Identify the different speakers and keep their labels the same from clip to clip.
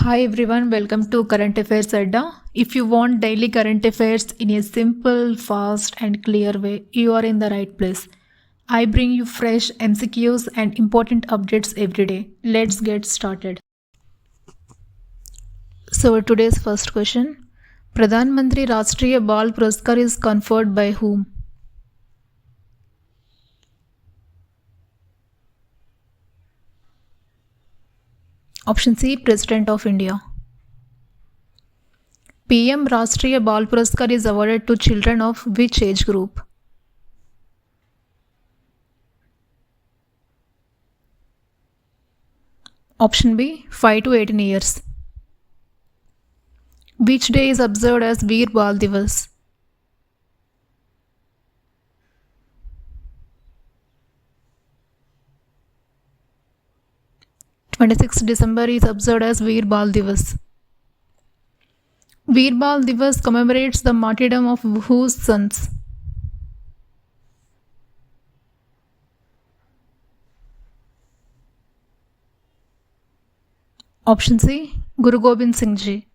Speaker 1: Hi everyone, welcome to Current Affairs Adda. If you want daily current affairs in a simple, fast, and clear way, you are in the right place. I bring you fresh MCQs and important updates every day. Let's get started. So, today's first question Pradhan Mantri Rashtriya Bal Puraskar is conferred by whom? Option C President of India. PM Rashtriya Bal Puraskar is awarded to children of which age group? Option B 5 to 18 years. Which day is observed as Veer Bal Divas? December 26 is observed as Veer Bal Divas. Veer Bal Divas commemorates the martyrdom of whose sons? Option C Guru Gobind Singh Ji.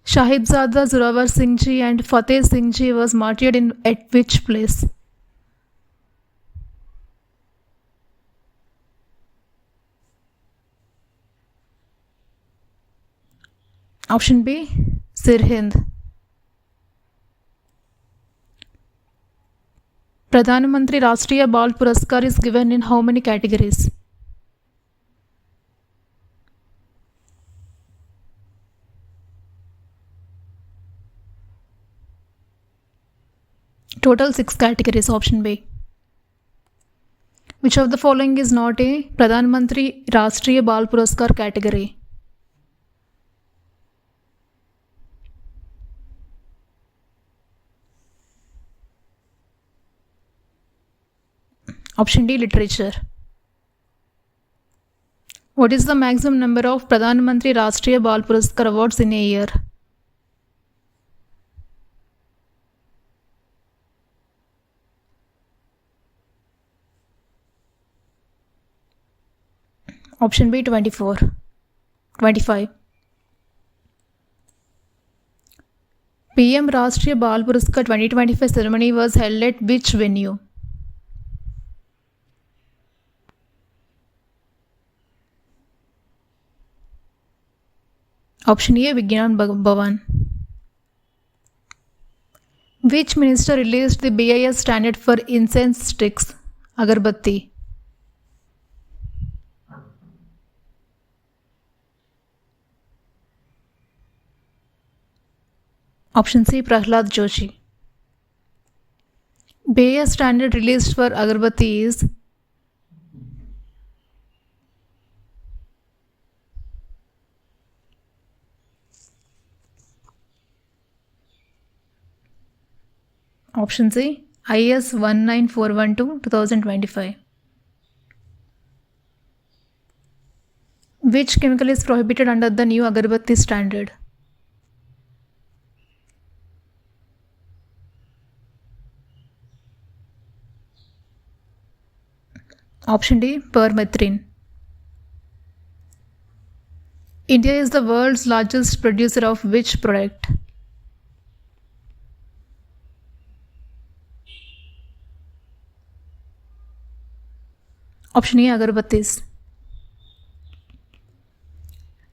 Speaker 1: Sahibzada Zorawar Singh Ji and Fateh Singh Ji was martyred at which place? Option B Sirhind. Pradhan Mantri Rashtriya Bal Puraskar is given in how many categories? Total 6 categories. Option B. Which of the following is not a Pradhan Mantri Rashtriya Bal Puraskar category? Option D Literature. What is the maximum number of Pradhan Mantri Rashtriya Bal Puraskar awards in a year? Option B 25. PM Rashtriya Bal Puraskar 2025 ceremony was held at which venue? Option A Vigyan Bhavan. Which minister released the BIS standard for incense sticks, agarbatti? Option C Prahlad Joshi. BIS standard released for agarbatti is Option C IS 19412 2025. Which chemical is prohibited under the new agarbatti standard? Option D permethrin. India is the world's largest producer of which product? Option A agarbattis.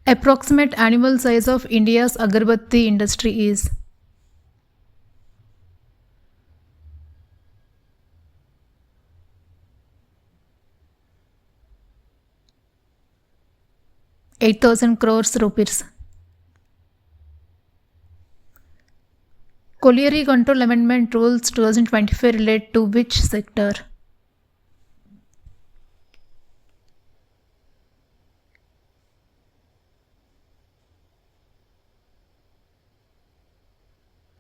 Speaker 1: Approximate annual size of India's agarbatti industry is? ₹8,000 crores. Colliery Control Amendment Rules 2025 relate to which sector?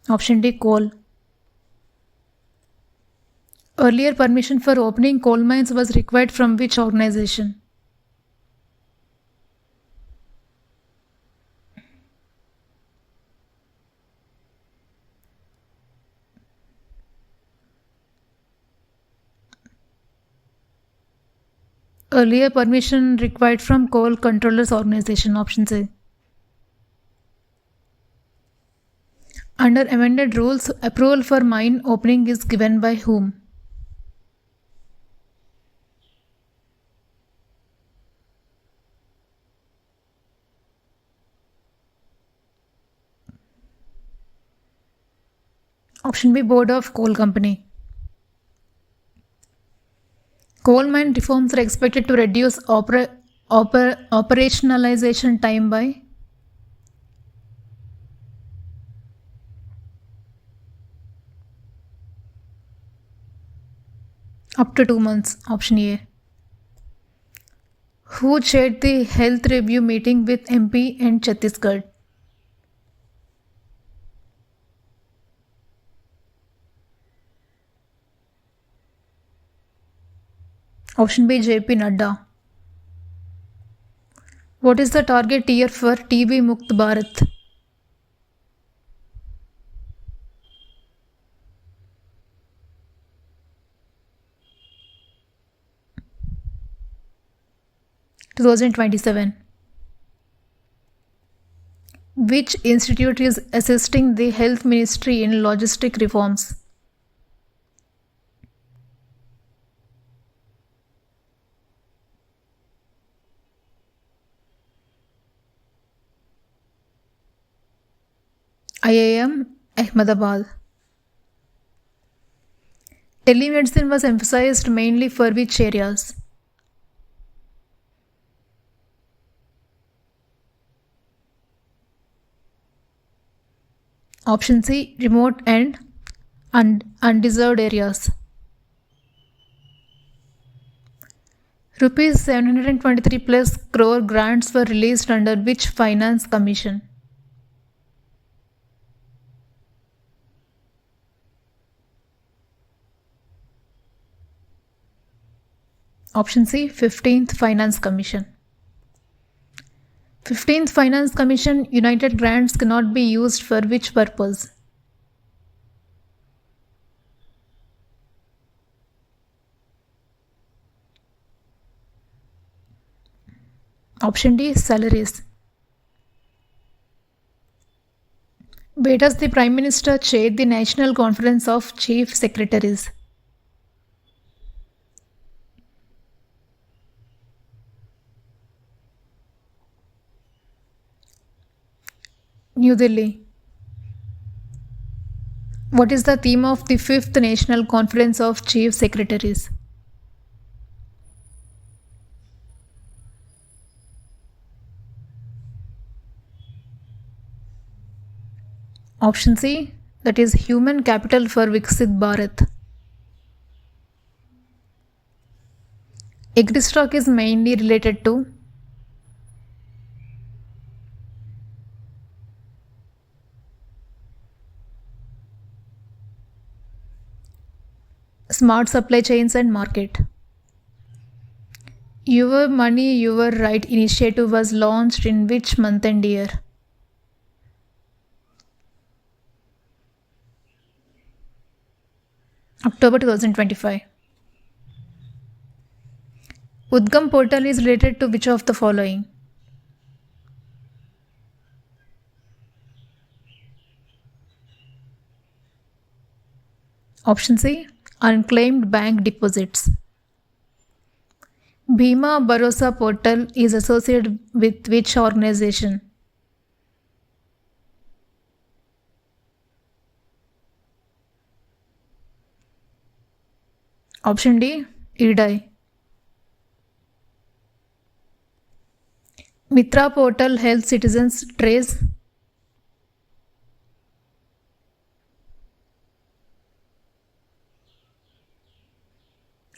Speaker 1: Option D coal. Earlier permission for opening coal mines was required from which organization? Earlier permission required from Coal Controllers Organization. Option C. Under amended rules, approval for mine opening is given by whom? Option B. Board of Coal Company. Coal mine reforms are expected to reduce operationalization time by up to 2 months. Option A. Who chaired the health review meeting with MP and Chhattisgarh? Option B. JP Nadda. What is the target year for TB Mukt Bharat? Two 2027. Which institute is assisting the Health Ministry in logistic reforms? IIM Ahmedabad. Telemedicine was emphasized mainly for which areas? Option C. Remote and undeserved areas. Rupees 723 plus crore grants were released under which finance commission? Option C. 15th Finance Commission. 15th Finance Commission United grants cannot be used for which purpose? Option D. Salaries. Where does the Prime Minister chair the National Conference of Chief Secretaries? New Delhi. What is the theme of the 5th National Conference of Chief Secretaries? Option C. That is Human Capital for Viksit Bharat. Agri-stock is mainly related to smart supply chains and market. Your Money, Your Right initiative was launched in which month and year? October 2025. Udgam portal is related to which of the following? Option C. Unclaimed bank deposits. Bhima Bharosa portal is associated with which organization? Option D. IRDAI. Mitra portal helps citizens trace.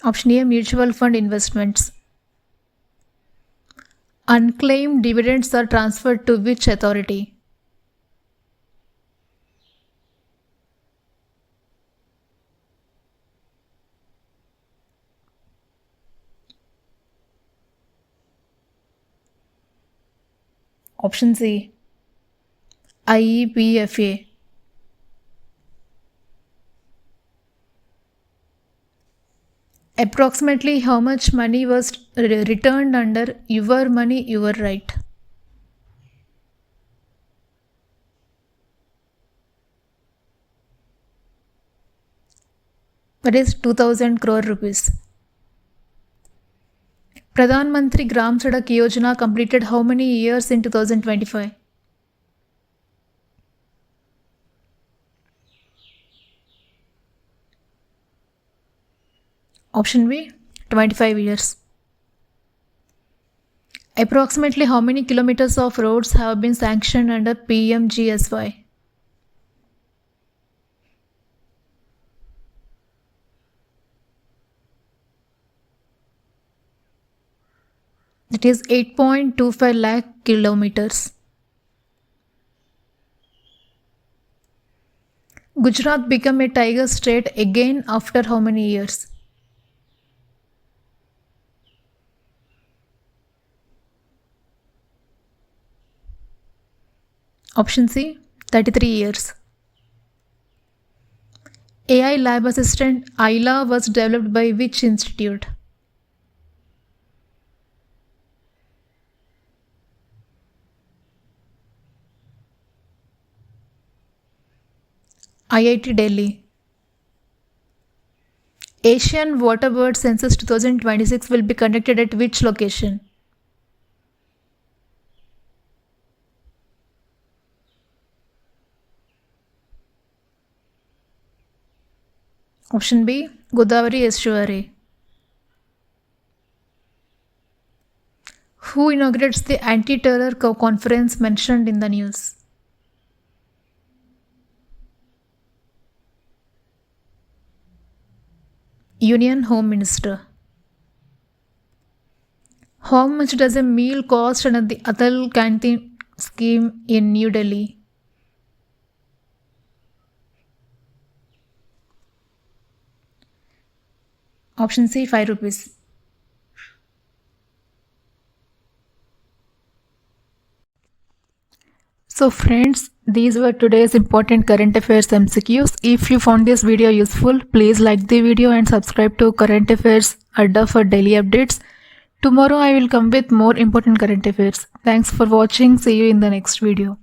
Speaker 1: Option A. Mutual fund investments. Unclaimed dividends are transferred to which authority? Option C. IEPFA. Approximately how much money was returned under Your Money, Your Right? That is 2000 crore rupees. Pradhan Mantri Gram Sadak Yojana completed how many years in 2025? Option B, 25 years. Approximately how many kilometers of roads have been sanctioned under PMGSY? It is 8.25 lakh kilometers. Gujarat became a tiger state again after how many years? Option C, 33 years. AI lab assistant Ayla was developed by which institute? IIT Delhi. Asian Waterbird Census 2026 will be conducted at which location? Option B, Godavari Estuary. Who inaugurates the anti-terror conference mentioned in the news? Union Home Minister. How much does a meal cost under the Atal Canteen scheme in New Delhi? Option C, 5 rupees. So friends, these were today's important current affairs MCQs. If you found this video useful, please like the video and subscribe to Current Affairs Adda for daily updates. Tomorrow I will come with more important current affairs. Thanks for watching. See you in the next video.